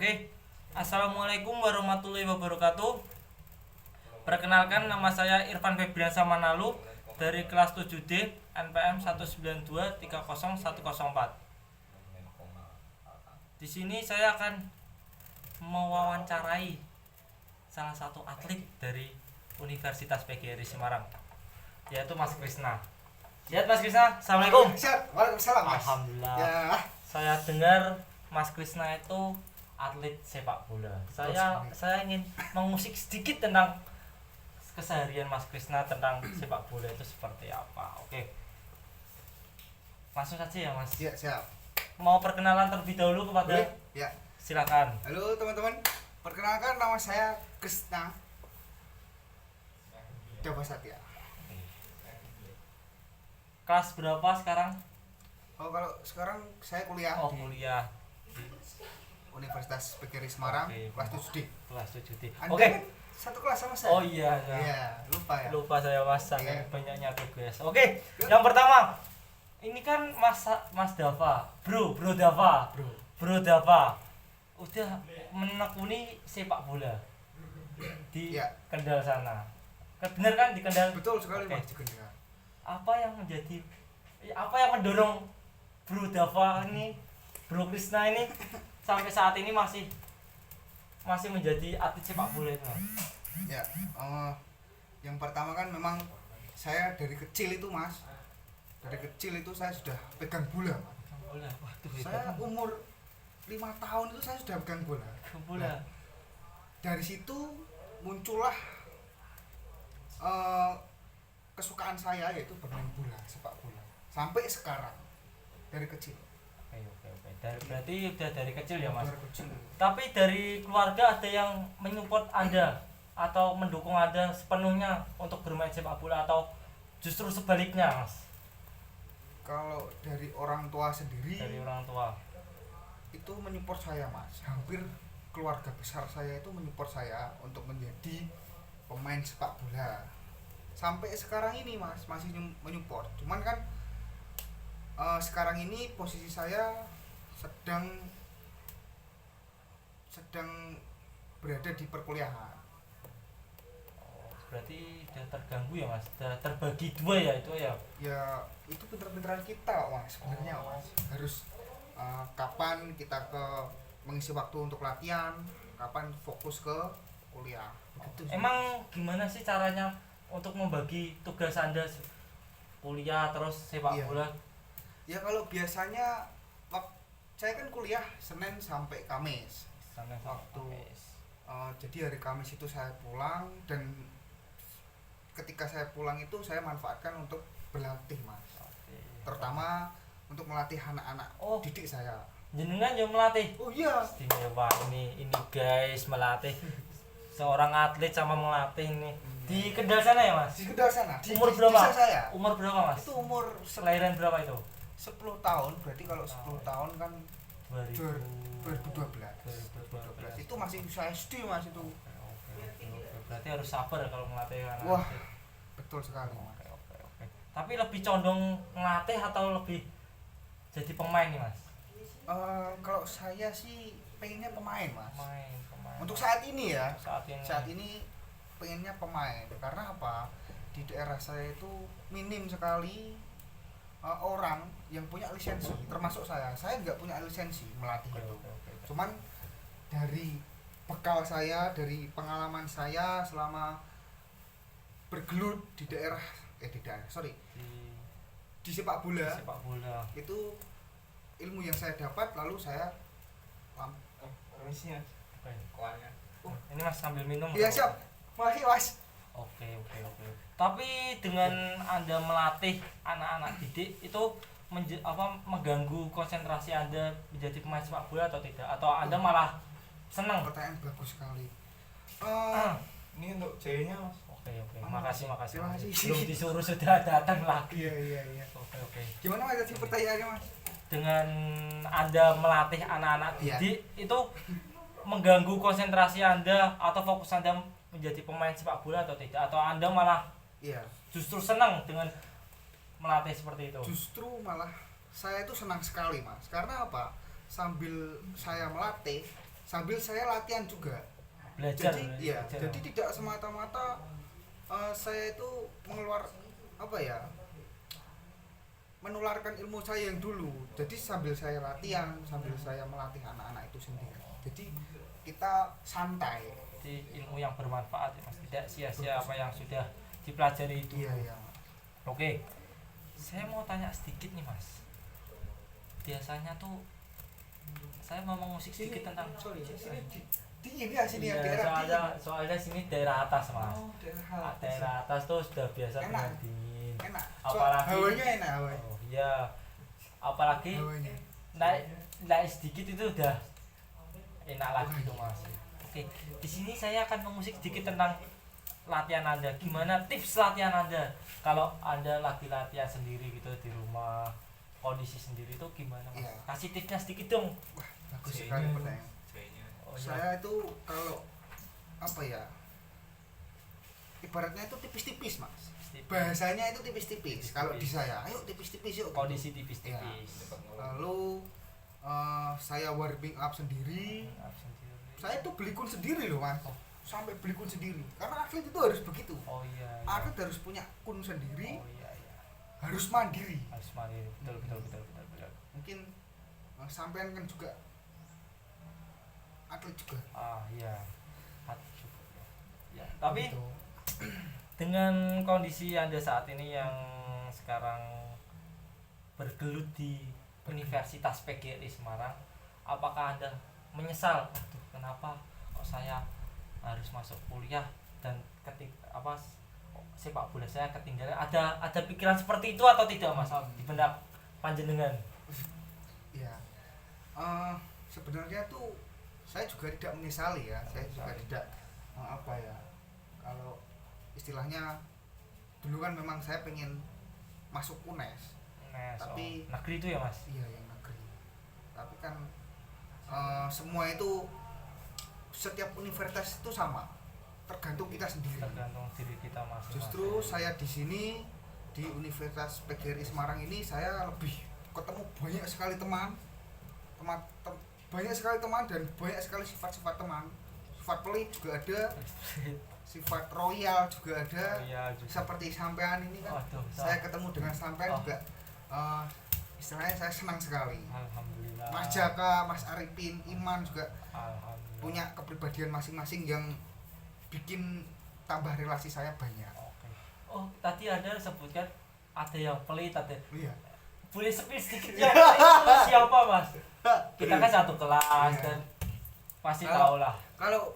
Oke, Assalamualaikum warahmatullahi wabarakatuh. Perkenalkan, nama saya Irfan Febriansa Manalu dari kelas 7D NPM 192301104. Di sini saya akan mewawancarai salah satu atlet dari Universitas PGRI Semarang, yaitu Mas Krisna. Lihat Mas Krisna, Assalamualaikum. Siap, waalaikumsalam Mas. Alhamdulillah. Ya, Saya dengar Mas Krisna itu atlet sepak bola. Saya ingin mengusik sedikit tentang keseharian Mas Krisna tentang sepak bola itu seperti apa. Oke. Langsung saja ya Mas. ya siap. Mau perkenalan terlebih dahulu kepada Boleh? Ya. silakan. Halo teman-teman, perkenalkan nama saya Krisna Dava Satya. Kelas berapa sekarang? Oh, kalau sekarang saya kuliah Oh, di kuliah. Universitas PGRI Semarang, Oke. kelas 7D. Kelas 7D. Anda Oke. kan satu kelas sama saya. Oh iya, Iya, lupa ya. lupa saya Mas, saking Iya. banyaknya tugas. Oke, yang pertama, ini kan Mas Dava, Bro Dava, Bro Dava, udah menekuni sepak bola di Iya. Kendal sana. Bener kan di Kendal? Betul sekali Oke. Mas di Kendal. Apa yang mendorong Bro Dava ini, Bro Krisna ini sampai saat ini masih menjadi atlet sepak bola itu? Ya, yang pertama kan memang saya dari kecil itu Mas. Dari kecil itu saya sudah pegang bola. Mas. Bola, waduh Saya umur 5 tahun itu saya sudah pegang bola. bola. Nah, dari situ muncullah kesukaan saya yaitu bermain bola, sepak bola. Sampai sekarang dari kecil. Oke. Berarti udah dari kecil ya Mas. Dari kecil. Tapi dari keluarga ada yang menyupport Anda atau mendukung Anda sepenuhnya untuk bermain sepak bola atau justru sebaliknya Mas? Kalau dari orang tua sendiri Dari orang tua. itu menyupport saya Mas. Hampir keluarga besar saya itu menyupport saya untuk menjadi pemain sepak bola. Sampai sekarang ini Mas masih menyupport. Cuman kan sekarang ini posisi saya sedang berada di perkuliahan. Oh, berarti udah terganggu ya Mas. Udah terbagi dua ya itu ya. Ya itu pinter-pinteran kita Mas sebenarnya Mas. Harus kapan kita mengisi waktu untuk latihan, kapan fokus ke kuliah. Begitu sih. Emang gimana sih caranya untuk membagi tugas Anda kuliah terus sepak Iya. bola? Ya kalau biasanya saya kan kuliah Senin sampai Kamis. Sampai Waktu. Kamis. Jadi hari Kamis itu saya pulang dan ketika saya pulang itu saya manfaatkan untuk berlatih Mas. Oke. Terutama untuk melatih anak-anak Oh. didik saya. Jenengan yang melatih. Oh iya. Istimewa ini guys, melatih seorang atlet sama melatih ini di Kendal sana ya Mas? Di Kendal sana. Di Umur di berapa? desa saya. Umur berapa Mas? Itu umur Kelahiran berapa itu? 10 tahun. Berarti kalau 10 tahun kan 2012. 2012. Itu masih usia SD Mas itu. Oke. Berarti harus sabar kalau melatih anak. Wah, betul sekali Mas. Oke. Tapi lebih condong ngelatih atau lebih jadi pemain nih Mas? Kalau saya sih pengennya pemain Mas. Pemain. Untuk saat ini ya. Saat ini. Pengennya pemain. Karena apa? Di daerah saya itu minim sekali orang yang punya lisensi, termasuk saya. Saya nggak punya lisensi melatih itu. Oke. Cuman dari bekal saya, dari pengalaman saya selama bergelut di di sepak bola, Sepak bola. itu ilmu yang saya dapat lalu saya Permisi Mas. Ini Mas sambil minum. iya atau- siap, makasih Mas. Oke. Tapi dengan Anda melatih anak-anak didik itu mengganggu konsentrasi Anda menjadi pemain sepak bola atau tidak? Atau Anda malah senang? Pertanyaan bagus sekali. Ini untuk ceweknya Mas. Oke. Makasih. Terima kasih. Belum disuruh sudah datang lagi. Iya. Oke. Gimana Mas tadi pertanyaannya Mas? Dengan Anda melatih anak-anak Iya. didik itu mengganggu konsentrasi Anda atau fokus Anda menjadi pemain sepak bola atau tidak? Atau Anda malah Iya. justru senang dengan melatih seperti itu? Justru malah saya itu senang sekali Mas. Karena apa? Sambil saya melatih, sambil saya latihan juga. Belajar. Jadi iya, belajar. jadi tidak semata-mata saya itu menularkan ilmu saya yang dulu. Jadi sambil saya latihan, sambil saya melatih anak-anak itu sendiri. Jadi kita santai. Jadi ilmu yang bermanfaat ya Mas, tidak sia-sia apa yang sudah dipelajari itu. Iya. Oke, saya mau tanya sedikit nih Mas. Biasanya tuh saya mau mengusik sedikit tentang Dingin ya sini ya iya, daerah soalnya sini daerah atas Mas. dingin. Oh, Daerah atas tuh sudah biasa Enak. dengan dingin. Enak. Apalagi Hawanya enak hawanya. Oh iya. Apalagi Hawanya. naik sedikit itu udah enak lagi tuh Mas. Oke, di sini saya akan mengusik sedikit tentang latihan Anda. Gimana tips latihan Anda? Kalau Anda lagi latihan sendiri gitu di rumah, kondisi sendiri itu gimana Mas? Iya. Kasih tipsnya sedikit dong. Bagus sekali pertanyaan. Oh, iya. Saya itu kalau ibaratnya itu tipis-tipis Mas. Bahasanya itu tipis-tipis. Kalau di saya, ayo tipis-tipis yuk. Kondisi gitu. tipis-tipis. Lalu saya warming up sendiri. Saya tuh beli kun sendiri loh Mas. Sampai beli kun sendiri. Karena atlet itu harus begitu. Oh iya. Atlet harus punya kun sendiri. Oh iya. Harus mandiri. Harus mandiri. Betul. Mungkin sampean kan juga atlet juga. Iya. Ya, tapi Gitu. dengan kondisi Anda saat ini yang sekarang bergelut di Universitas PGRI Semarang, apakah Anda menyesal? Aduh, kenapa kok saya harus masuk kuliah dan sepak bola saya ketinggalan? Ada pikiran seperti itu atau tidak Mas di benak panjenengan? Ya. Sebenarnya tuh saya juga tidak menyesali ya. Saya juga tidak kalau istilahnya dulu kan memang saya pengen masuk UNES. Tapi negeri itu ya Mas? Iya yang negeri. Tapi kan semua itu setiap universitas itu sama, tergantung kita sendiri. Tergantung diri kita masing-masing. Justru saya di sini di Universitas PGRI Semarang ini saya lebih ketemu banyak sekali teman dan banyak sekali sifat-sifat teman. Sifat pelit juga ada, sifat royal juga ada. Seperti sampean ini kan. Saya ketemu dengan sampean juga istilahnya saya senang sekali. Alhamdulillah. Mas Jaka, Mas Arifin, Iman juga Alhamdulillah. punya kepribadian masing-masing yang bikin tambah relasi saya banyak. Oke. Oh, tadi Anda sebutkan ada yang pelit, ada. Iya. Boleh sepi sedikit ya. Itu siapa Mas? Kita kan satu kelas Iya. dan pasti tahu lah. Kalau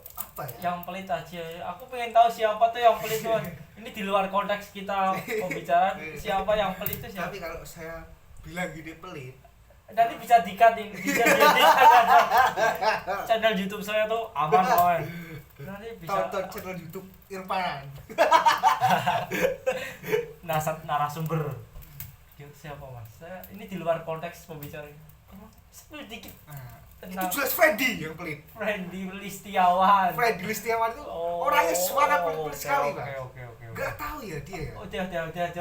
Yang pelit aja. Aku pengen tahu siapa tuh yang pelit tuh. Ini di luar konteks kita pembicaraan siapa yang pelit itu siapa. Tapi kalau saya bilang gini pelit, Nanti bisa di-cut nih, bisa di channel YouTube saya tuh aman kawan. Nanti bisa tonton channel YouTube Irfan. narasumber. Siapa Mas? Ini di luar konteks pembicaraan. Spill dikit Nah, tentang itu jelas Freddy yang pelit. Freddy Listiawan. Freddy Listiawan itu orangnya sangat pelit sekali, Pak. Oke. Gak tahu ya dia. Udah jangan udah.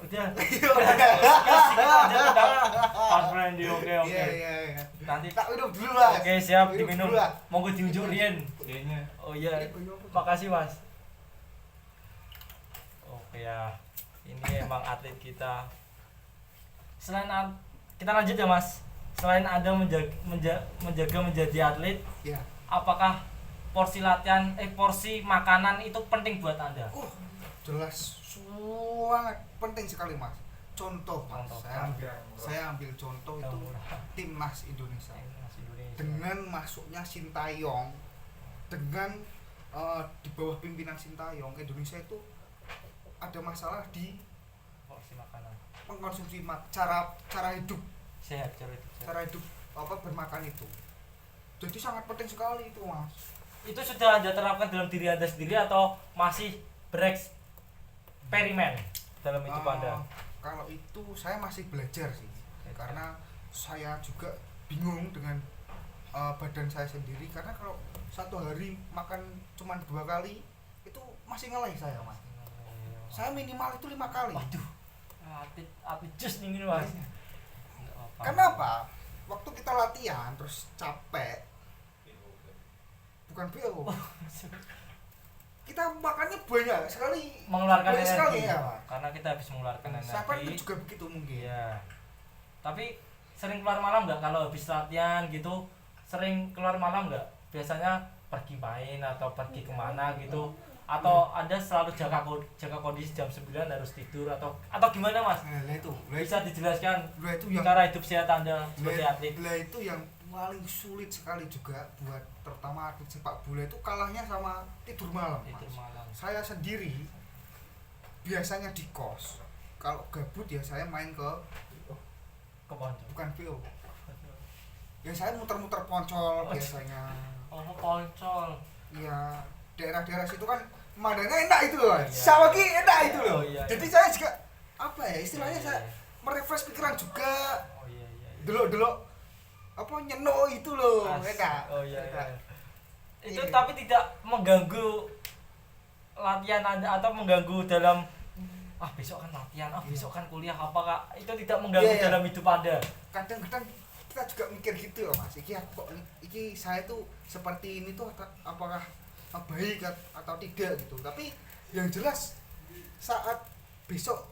Iya. Pak Freddy oke. Iya. Nanti Tak minum dulu lah. oke siap Minum diminum. dulu lah. Monggo diunjuk Rian. Kayaknya Oh iya. Makasih Mas. Oke ya. Ini emang atlet kita. Kita lanjut ya Mas. Selain Anda menjaga menjadi atlet, Ya. apakah porsi latihan porsi makanan itu penting buat Anda? Jelas sangat penting sekali Mas. Contoh Mas, saya ambil contoh itu timnas Indonesia. Dengan masuknya Sintayong, dengan di bawah pimpinan Sintayong, Indonesia itu ada masalah di porsi makanan. mengkonsumsi cara hidup, Sehat cara hidup bermakan itu. Jadi sangat penting sekali itu Mas. Itu sudah Anda terapkan dalam diri Anda sendiri atau masih bereksperimen dalam hidup Anda? Kalau itu saya masih belajar sih, karena saya juga bingung dengan badan saya sendiri. Karena kalau satu hari makan cuma 2 kali itu masih ngelih saya Mas. Saya minimal itu 5 kali. Waduh, atlet just nih Mas. Kenapa? Waktu kita latihan terus capek, bukan BO. Kita makannya banyak sekali, mengeluarkan banyak energi sekali ya, Mas. karena kita habis mengeluarkan Siapa itu energi. juga begitu mungkin. Iya. Tapi sering keluar malam nggak kalau habis latihan gitu? Sering keluar malam nggak? Biasanya pergi main atau pergi kemana gitu? Atau Anda selalu jaga kondisi jam 9 harus tidur atau gimana Mas? Lah itu, Bisa dijelaskan lah itu yang cara hidup sehat Anda sebagai atlet? lah itu yang paling sulit sekali juga buat terutama atlet sepak bola itu kalahnya sama tidur malam. Tidur Mas. malam. Saya sendiri biasanya di kos. Kalau gabut ya saya main ke Ke Poncol. bukan BO. Ya saya muter-muter Poncol biasanya. Oh, Poncol. Iya, daerah-daerah situ kan pemandangannya enak itu loh. Iya. Sama ki enak itu loh. Oh, iya, Jadi iya. saya juga apa ya istilahnya Iya, saya iya. merefresh pikiran juga. Oh iya iya. iya. Delok-delok apa nyeno itu loh. Asik. Enak. Oh iya, Enak. iya. Itu Iya. tapi tidak mengganggu latihan Anda atau mengganggu dalam besok kan latihan, besok kan kuliah, apakah itu tidak mengganggu Iya, iya. dalam hidup Anda? Kadang-kadang kita juga mikir gitu loh Mas. Iki saya tuh seperti ini tuh apakah baik atau tidak gitu. Tapi yang jelas saat besok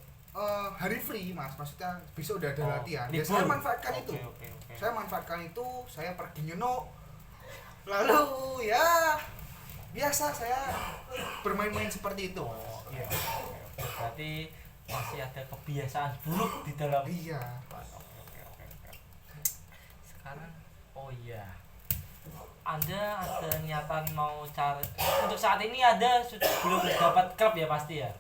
hari free Mas, maksudnya besok udah ada Oh, latihan. Ya libur. saya manfaatkan Oke, itu. oke, oke. Saya manfaatkan itu, saya pergi nyeno. Lalu ya biasa saya bermain-main seperti itu. Oh, iya. Oke, oke. Berarti masih ada kebiasaan buruk di dalam. Iya. Oke. Sekarang oh iya. Anda ada niatan mau cari untuk saat ini Anda sudah belum dapat klub ya pasti ya?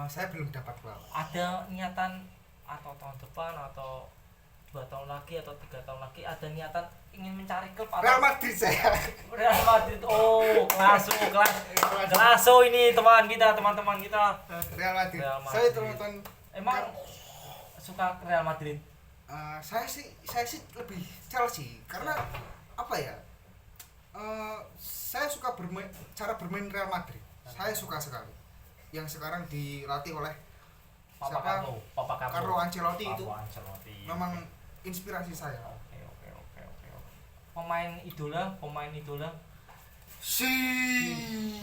Saya belum dapat klub. Ada niatan atau tahun depan atau 2 tahun lagi atau 3 tahun lagi ada niatan ingin mencari klub atau Real Madrid saya. Real Madrid. Oh, kelas ini teman-teman kita. Real Madrid. Real Madrid. Saya nonton. Emang suka Real Madrid? Saya sih lebih Chelsea karena apa ya? Saya suka cara bermain Real Madrid. Saya suka sekali. Yang sekarang dilatih oleh Papa Carlo Ancelotti itu Ancelotti. memang inspirasi saya. Oke. Pemain idola. Si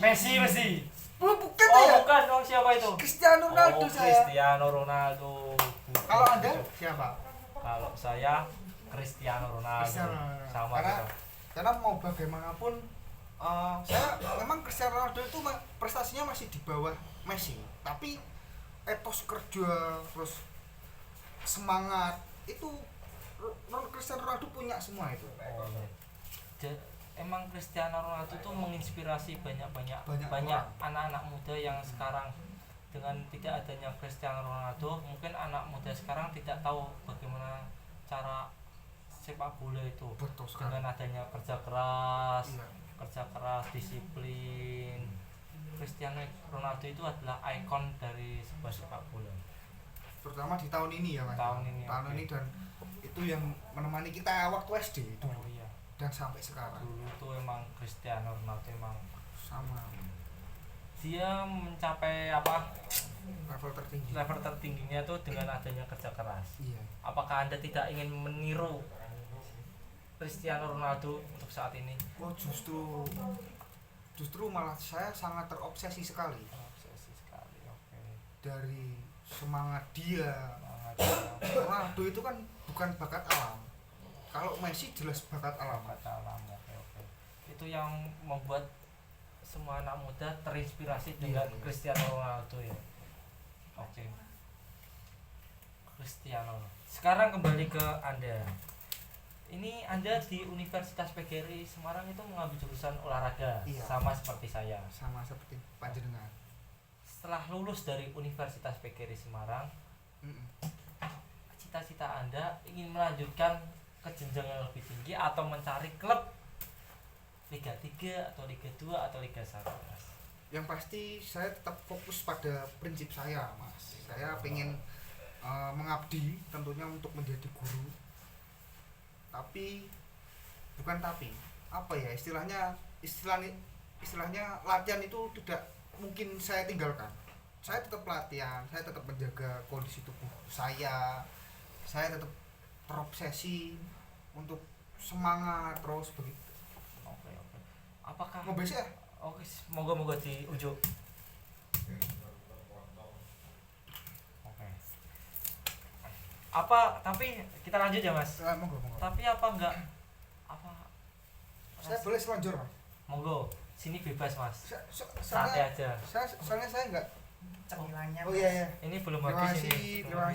Messi. bukan Oh, ya? bukan. Oh, siapa itu? Cristiano Ronaldo saya. Cristiano Ronaldo. Kalau Anda siapa? Kalau saya Cristiano Ronaldo. Cristiano Ronaldo. Sama Karena kita. karena mau bagaimanapun saya memang Cristiano Ronaldo itu prestasinya masih di bawah Messi, tapi etos kerja terus semangat itu Cristiano Ronaldo punya semua itu. Oh, iya. Emang Cristiano Ronaldo tuh menginspirasi banyak orang. anak-anak muda yang sekarang. Dengan tidak adanya Cristiano Ronaldo, mungkin anak muda sekarang tidak tahu bagaimana cara sepak bola itu. Betul sekali. Dengan adanya Iya. kerja keras, disiplin. Cristiano Ronaldo itu adalah ikon dari sebuah sepak bola. Terutama di tahun ini ya Mas. Tahun ini, Tahun oke. ini dan itu yang menemani kita waktu SD itu Oh iya. dan sampai sekarang Dulu tuh emang Cristiano Ronaldo emang sama dia mencapai level tertingginya tuh dengan adanya kerja keras. Iya. Apakah Anda tidak ingin meniru Cristiano Ronaldo untuk saat ini? Oh justru malah saya sangat terobsesi sekali Obsesi sekali. Oke. dari semangat dia. Semangat ya. Ronaldo itu kan bukan bakat alam. Kalau Messi jelas bakat alam. Bakat alam. Oke. Itu yang membuat semua anak muda terinspirasi dengan Iya. Cristiano Ronaldo ya. Oke. Cristiano. Sekarang kembali ke Anda. Ini Anda di Universitas PGRI Semarang itu mengambil jurusan olahraga, Iya. sama seperti saya. Sama seperti panjenengan. Setelah lulus dari Universitas PGRI Semarang, cita-cita Anda ingin melanjutkan ke jenjang yang lebih tinggi atau mencari klub Liga 3 atau Liga 2 atau Liga 1, Mas? Yang pasti saya tetap fokus pada prinsip saya, Mas. Saya pengen mengabdi tentunya untuk menjadi guru. Apa ya istilahnya latihan itu tidak mungkin saya tinggalkan. Saya tetap latihan, saya tetap menjaga kondisi tubuh saya tetap terobsesi untuk semangat terus begitu. Oke. apakah Mau besok ya? oke moga-moga di ujung. Oke. Apa tapi kita lanjut ya Mas. Monggo. Tapi apa enggak apa Saya boleh selonjor, Mas. monggo sini bebas Mas. Santai Soalnya aja. soalnya saya enggak. cemilannya Oh iya. Ini belum Terima habis kasih, ini. terima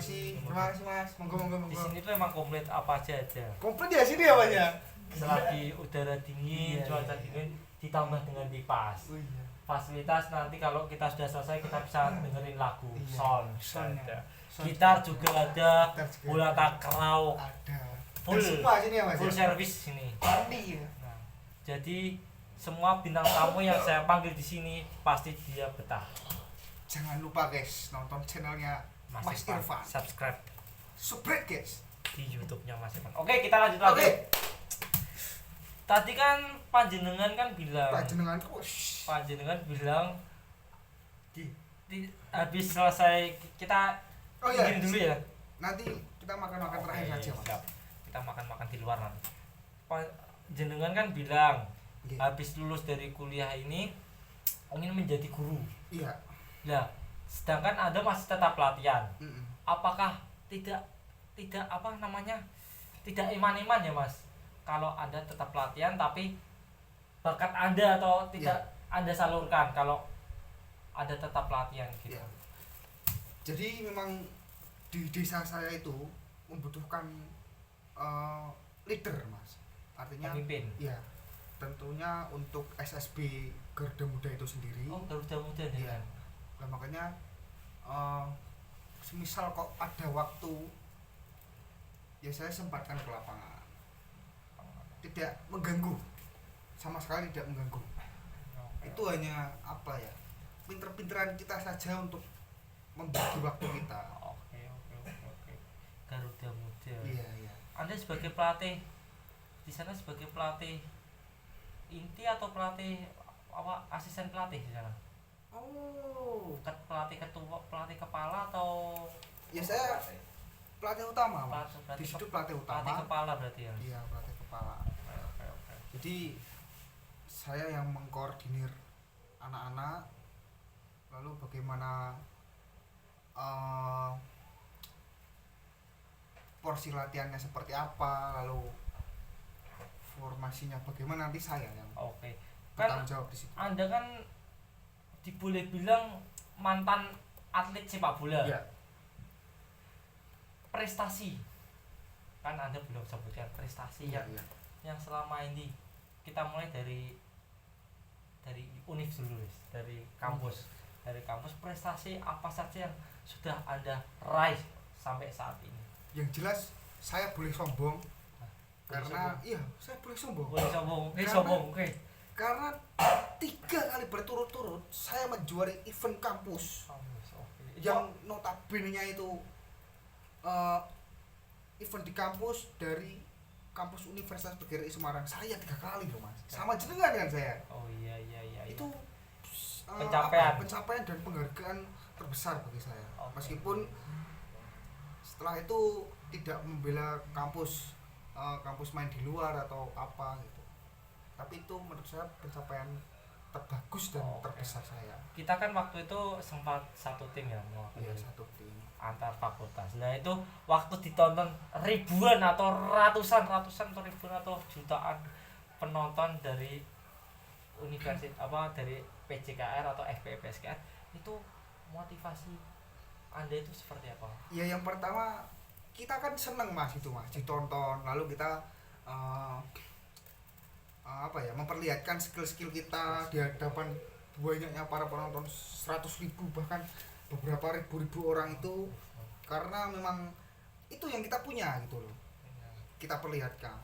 kasih Mas. Monggo. Di sini tuh emang komplit apa aja aja. Komplit ya sini ya Mas ya? Selagi udara dingin, Iya, cuaca iya. dingin ditambah dengan kipas. Oh iya. Fasilitas nanti kalau kita sudah selesai kita bisa dengerin lagu, Iya, sound, sound ada. Sound. Gitar juga ada, Gitar juga bola ada. takraw, Ada. Full. Ada semua sini ya Mas. full Ya? service sini. Mandi ya. Nah, jadi semua bintang tamu yang saya panggil di sini pasti dia betah. Jangan lupa guys, nonton channelnya Mas Irfan. Subscribe Subscribe guys. di YouTube-nya Mas Irfan. Oke, kita lanjut lagi. Oke. Tadi kan panjenengan kan bilang, Panjenengan terus. panjenengan bilang Di. habis selesai kita Oh iya. begini dulu ya. Nanti kita makan-makan terakhir Oke, saja Mas. siap. Kita makan-makan di luar nanti. Jenengan kan bilang Iya. habis lulus dari kuliah ini ingin menjadi guru. Iya. Nah, sedangkan Anda masih tetap pelatihan. Mm-mm. Apakah tidak apa namanya? Tidak iman-iman ya, Mas? Kalau Anda tetap pelatihan tapi bakat Anda atau tidak Anda salurkan kalau Anda tetap pelatihan gitu. Iya. Jadi memang di desa saya itu membutuhkan leader Mas. Artinya Pemimpin. ya tentunya untuk SSB Garuda Muda itu sendiri. Oh, Garuda Muda Iya. ya. Nah, makanya semisal kok ada waktu ya saya sempatkan ke lapangan, tidak mengganggu, sama sekali tidak mengganggu. Itu hanya apa ya, pinter-pinteran kita saja untuk membagi waktu kita. Oke. Garuda Muda. Iya. Anda sebagai pelatih di sana, sebagai pelatih inti atau pelatih apa, asisten pelatih di sana? Oh, Pelatih ketua, pelatih kepala atau ya saya pelatih utama Mas. pelatih, Di situ pelatih pelatih utama. kepala berarti ya. Iya, pelatih kepala. Oke. Jadi saya yang mengkoordinir anak-anak, lalu bagaimana porsi latihannya seperti apa, lalu formasinya bagaimana, nanti saya yang Oke. Kan bertanggung jawab di situ. Anda kan boleh bilang mantan atlet sepak bola. Iya. Prestasi. Kan Anda belum sebutkan prestasi Iya. yang selama ini kita mulai dari univ dulu, dari kampus. Dari kampus, prestasi apa saja yang sudah Anda raih sampai saat ini? Yang jelas saya boleh sombong Boleh karena sombong. iya, saya boleh sombong. Boleh sombong. Karena- Sombong. Oke. Karena 3 kali berturut-turut saya menjuari event kampus yang notabene-nya itu event di kampus dari kampus Universitas PGRI Semarang. Saya 3 kali loh Mas, sama jenengan kan saya. Oh iya. Itu Pencapaian. pencapaian dan penghargaan terbesar bagi saya. Oke. Meskipun setelah itu tidak membela kampus main di luar atau apa gitu, tapi itu menurut saya pencapaian terbagus dan Oke. terbesar saya. Kita kan waktu itu sempat satu tim ya, Iya, satu tim. antar fakultas. Nah itu waktu ditonton ribuan atau ratusan atau ribuan atau jutaan penonton dari universitas dari PJKR atau FPPSKR, itu motivasi Anda itu seperti apa? Ya yang pertama kita kan seneng Mas itu Mas ditonton, lalu kita memperlihatkan skill-skill kita di hadapan banyaknya para penonton 100.000 bahkan beberapa ribu orang itu, karena memang itu yang kita punya gitu loh, kita perlihatkan.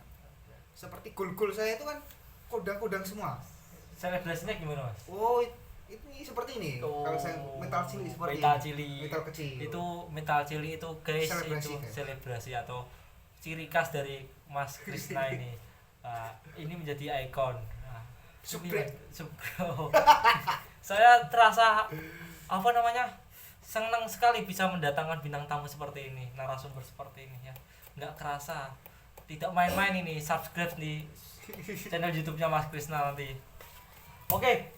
Seperti gol-gol saya itu kan kodang-kodang semua. Selebrasinya gimana Mas? Oh ini seperti ini. Kalau saya metal cili seperti metal ini. cili. Metal kecil. Itu metal cili itu guys, Selebrasi, itu guys. selebrasi atau ciri khas dari Mas Krisna ini. Ini menjadi ikon. Subrek. Saya terasa senang sekali bisa mendatangkan bintang tamu seperti ini, narasumber seperti ini ya. Nggak kerasa, tidak main-main ini. Subscribe di channel YouTube-nya Mas Krisna nanti. Oke,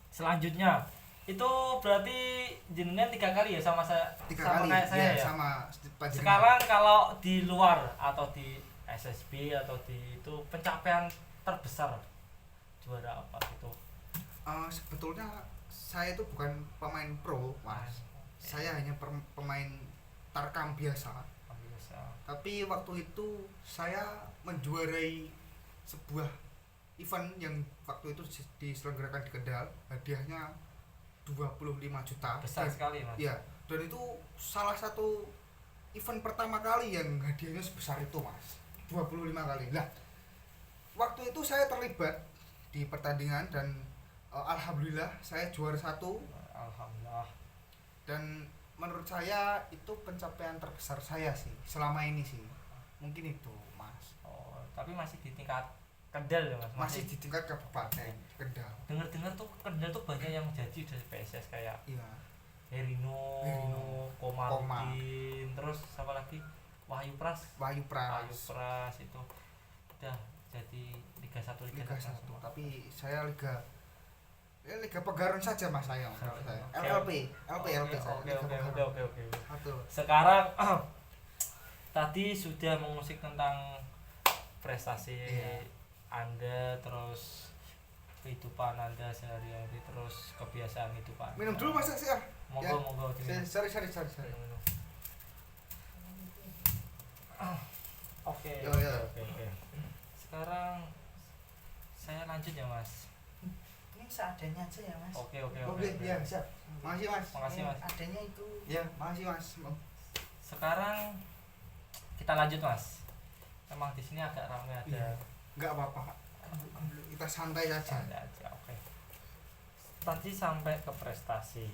selanjutnya itu berarti jenengan 3 kali ya sama saya, 3 sama kali kayak saya ya. sama panjenengan. Sekarang kalau di luar atau di SSB atau di itu pencapaian terbesar juara apa gitu? Sebetulnya saya itu bukan pemain pro mas, saya hanya pemain tarkam biasa. Biasa. Tapi waktu itu saya menjuarai sebuah event yang waktu itu diselenggarakan di Kendal, hadiahnya 25 juta. Besar sekali mas. Ya, dan itu salah satu event pertama kali yang hadiahnya sebesar itu mas, 25 kali. Nah, waktu itu saya terlibat di pertandingan dan alhamdulillah saya juara 1. Alhamdulillah. Dan menurut saya itu pencapaian terbesar saya sih selama ini sih, mungkin itu mas. Oh, tapi masih di tingkat Kendal ya mas? Masih di tingkat kabupaten Kendal. Dengar-dengar tuh Kendal tuh banyak yang jadi dari PSS kayak Iya. Herino, Herino, Komarudin, terus siapa lagi? Wahyu Pras. Wahyu Pras. Wahyu Pras itu udah jadi Liga 1 Liga 1, tapi saya Liga Pegaron saja mas saya. Kalau saya LP saya. Oke. Satu. Sekarang tadi sudah mengusik tentang prestasi Iya. Anda, terus kehidupan Anda sehari-hari, terus kebiasaan hidup Anda. Minum dulu mas ya. Monggo diminum. Sorry. Minum. Oke. Yo. Sekarang saya lanjut ya mas. Ini seadanya aja ya mas. Oke. Ya siap. Makasih mas. Makasih mas. Adanya itu. Ya makasih mas. Sekarang kita lanjut mas. Memang di sini agak ramai ada. Iya. Nggak apa-apa. Kita santai saja. Santai aja. Oke. Tadi sampai ke prestasi.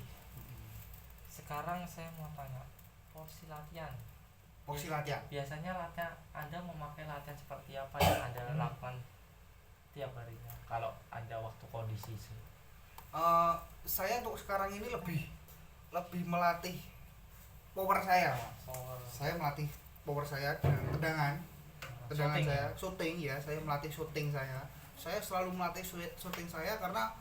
Sekarang saya mau tanya porsi latihan. Porsi latihan. Biasanya latihan Anda memakai latihan seperti apa yang Anda lakukan tiap harinya kalau Anda waktu kondisi sih? Saya untuk sekarang ini lebih melatih power saya mas. Saya melatih power saya dengan tendangan Shooting, saya, ya? shooting ya, saya melatih shooting saya. Saya selalu melatih shooting saya karena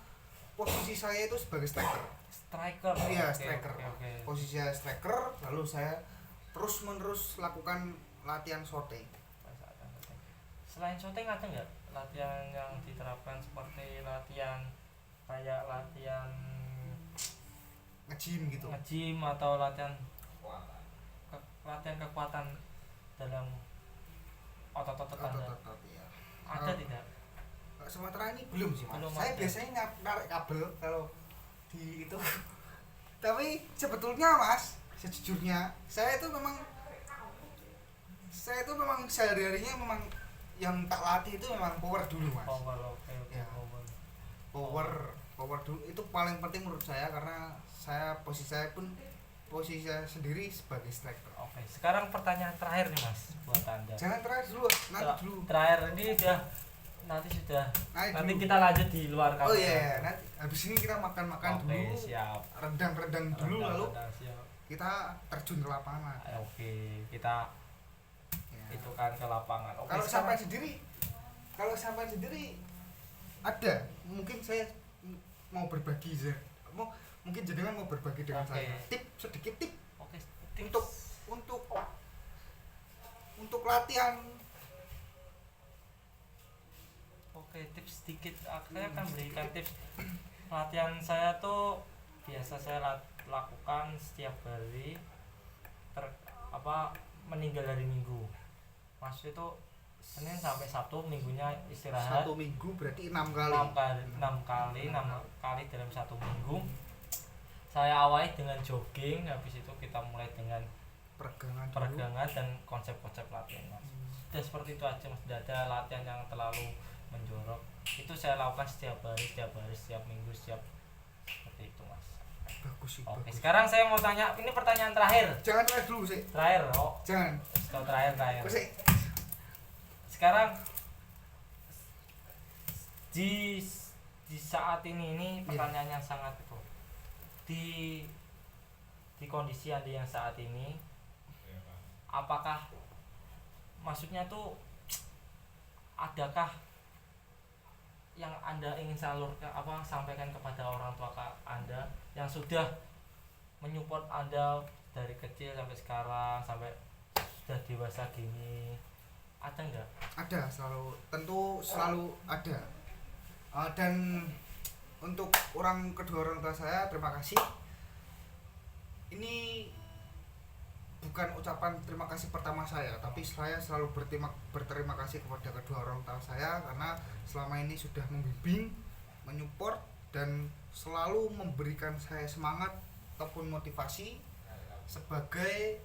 posisi saya itu sebagai striker. Striker. Iya, Oke, striker. oke. Posisi saya striker, lalu saya terus-menerus lakukan latihan shooting. Selain shooting ada nggak latihan yang diterapkan seperti latihan kayak latihan Nge-gym gitu. nge-gym atau latihan kekuatan dalam otot-otot Anda? Otot, ya. Ada tidak? Sementara ini belum sih mas. Belum Saya ada. biasanya narik kabel kalau di itu. Tapi sebetulnya mas, sejujurnya saya itu memang sehari-harinya memang yang tak latih itu memang power dulu mas. Oke. Ya. Power dulu itu paling penting menurut saya karena posisi saya sendiri sebagai striker. Oke. Sekarang pertanyaan terakhir nih mas buat Anda. Jangan terakhir dulu, nanti dulu. Terakhir ini nanti Dulu. kita lanjut di luar kamar. Oh iya, nanti habis ini kita makan Oke, dulu, siap. redang dulu, lalu Siap. kita terjun ke lapangan. Oke, kita Ya. itu kan ke lapangan. Oke, Kalau sekarang- sampai sendiri ada, mungkin saya mau berbagi mungkin jenengan mau berbagi dengan Oke. saya sedikit tip Oke, untuk latihan. Oke, tips sedikit. Saya akan berikan tips latihan saya tuh biasa saya lakukan setiap hari meninggal hari Minggu. Maksudnya itu Senin sampai Sabtu, Minggunya istirahat. 1 minggu berarti 6 kali. 6 kali dalam 1 minggu. Saya awali dengan jogging, habis itu kita mulai dengan peregangan dan konsep-konsep latihan mas. Sudah seperti itu aja mas, tidak ada latihan yang terlalu menjorok. Itu saya lakukan setiap hari, setiap minggu, seperti itu mas. Bagus sih. Oke, Bagus. sekarang saya mau tanya, ini pertanyaan terakhir. Jangan terakhir dulu sih. Terakhir, Jangan. terakhir. Kok sih? Sekarang di saat ini pertanyaannya sangat itu. Di kondisi Anda yang saat ini, apakah maksudnya tuh adakah yang Anda ingin salurkan sampaikan kepada orang tua Anda yang sudah menyupport Anda dari kecil sampai sekarang sampai sudah dewasa gini, ada enggak? Ada, tentu selalu ada. Dan untuk kedua orang tua saya, terima kasih. Ini bukan ucapan terima kasih pertama saya, tapi saya selalu berterima kasih kepada kedua orang tua saya karena selama ini sudah membimbing, menyupport dan selalu memberikan saya semangat ataupun motivasi sebagai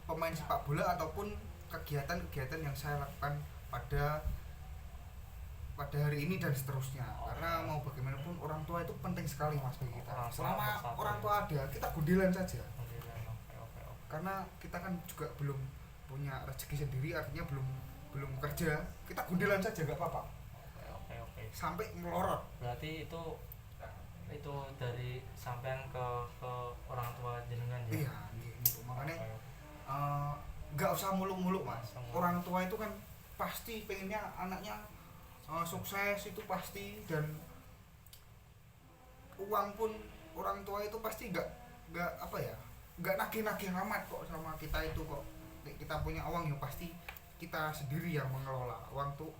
pemain sepak bola ataupun kegiatan-kegiatan yang saya lakukan pada hari ini dan seterusnya. Karena mau bagaimanapun orang tua itu penting sekali Mas bagi kita. Selama orang tua ada, kita gundilan saja. Karena kita kan juga belum punya rezeki sendiri, artinya belum kerja, kita gundilan saja nggak apa-apa. Oke. Sampai melorot. Berarti itu dari sampean ke orang tua jenengan ya. Iya, gitu. Makanya nggak usah muluk-muluk Mas. Orang tua itu kan pasti pengennya anaknya sukses, itu pasti, dan uang pun orang tua itu pasti nggak nagih-nagih amat kok sama kita itu kok. Kita punya uang ya pasti kita sendiri yang mengelola.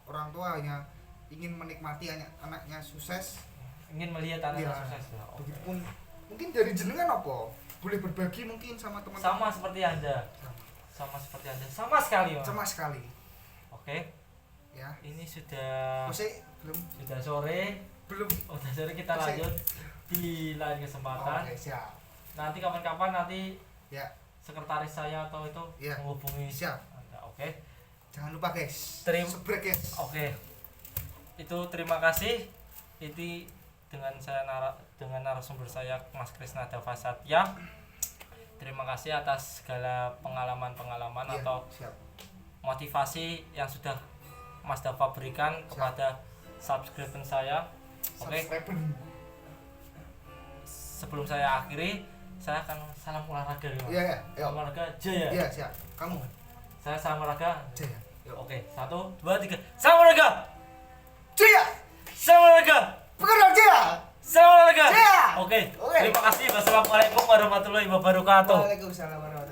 Orang tua hanya ingin menikmati anaknya sukses, ingin melihat anaknya ya, sukses. Begitupun mungkin dari jenengan apa? Boleh berbagi mungkin sama teman-teman. Sama seperti Anda. Sama sekali, Mas. Sama sekali. Oke. Ya. Ini sudah Belum. sudah sore. Udah sore, kita lanjut di lain kesempatan. Oke, siap. Nanti kapan-kapan Ya. sekretaris saya atau itu Ya. menghubungi Siap. Anda. Oke. Jangan lupa guys. Sebrek, guys. Oke. Itu terima kasih. Itu dengan dengan narasumber saya Mas Krisna Dava Satya. Terima kasih atas segala pengalaman Ya, atau siap. motivasi yang sudah Mas Dava berikan kepada subscriber saya. Oke. Sebelum saya akhiri, saya akan salam olahraga ya. Iya, ya. Salam olahraga Jaya. Iya, siap. Kamu Saya salam olahraga. Jaya. Yuk. Oke, 1, 2, 3. Salam olahraga. Jaya. Salam olahraga. Pekerjaan Jaya. Salam olahraga. Jaya. Oke. Terima kasih. Wassalamualaikum warahmatullahi wabarakatuh. Waalaikumsalam warahmatullahi wabarakatuh.